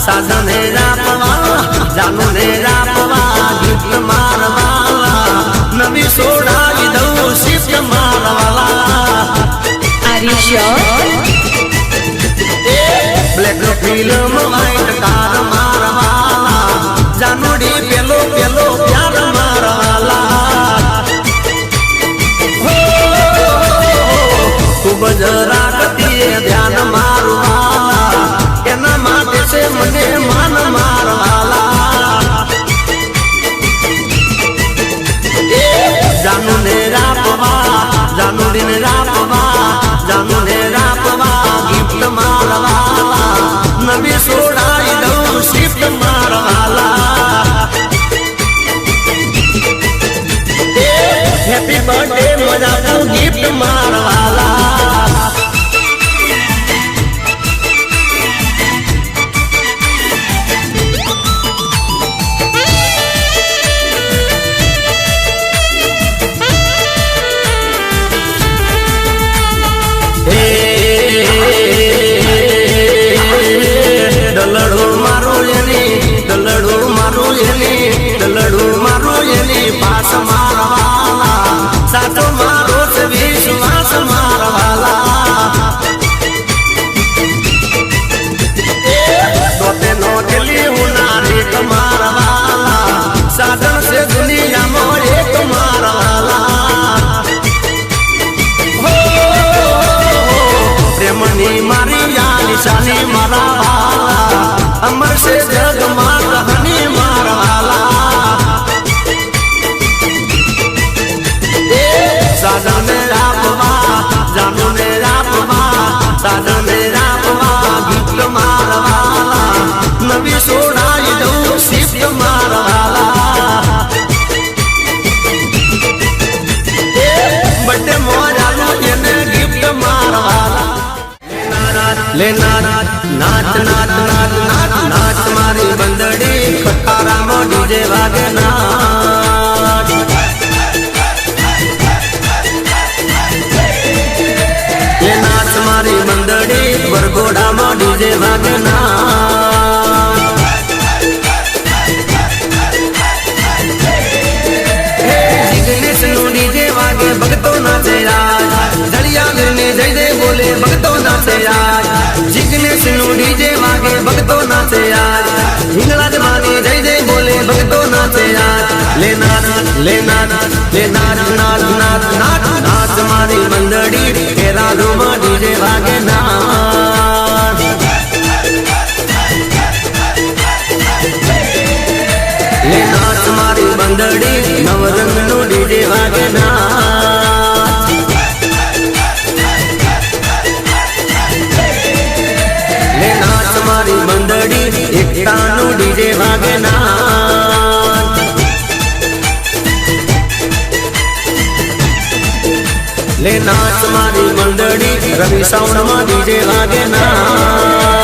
સાધને રાપવા જાનુ ને રાપવા ગીત મારવાલા નવી સોડાવી દઉં શિફ્ટ મારવાલા બ્લેક ફિલ્મ વાઈટ કાર મારવાલા જાનુડી પેલો પેલો પ્યાર મારવાલા ખૂબ જ રાખતી ધ્યાન મારવાલા એના માટે છે મને માન મારવાલા જાનુ ને રાપવા જાનુડી ને રાપવા જાનુ ને રાપવા ગિફ્ટ મારવાલા નવી સોડાઈ દઉં શિફ્ટ મારવાલા હેપી બર્થડે મજા તું ગિફ્ટ મારવાલા પાસ મારવાલા સાચો મારો છે વિશ્વાસ મારવાલા દોતે નો દિલી હુનારી મારવાલા સાધન છે દુનિયામાં એક મારવાલા પ્રેમની મારી યા નિશાની મારવાલા અમર છે જગમાં કહની મારવાલા સાધને રાપવા જાનુ ને રાપવા સાધને રાપવા ગીત મારવાલા નવી સોડાઈ દઉં શિફ્ટ મારવાલા બર્થડે મોજાનું એને ગિફ્ટ મારવાલા લે નાચ નાચ નાચ નાચ નાચ નાચ મારી બંદડી ખટારામાં ડીજે વાગે નાચ નાચ મારી મંદડી વરઘોડામાં ડીજે વાગે નાચ જિગ્નેશ નું ડીજે વાગે ભગતો નાચે રાજ જળિયા ને જય જય બોલે ભગતો નાચે રાજ જિગ્નેશ નું ડીજે વાગે ભગતો નાચે રાજ હિંગળાજ માની જય જય બોલે ભગતો નાચે રાજ લે નાચ લે નાચ લે નાચ નાચ નાચ નાચ નાચ મારી મંદડી કેરાલુમાં ડીજે વાગે નાચ લે નાચ મારી મંદડી નવરંગનું ડીજે વાગે નાચ લે નાચ મારી મંદડી એકતાનું ડીજે વાગે નાચ લે નાચ મારી મંડળી રવિ સાઉન્ડમાં ડીજે વાગે નાચ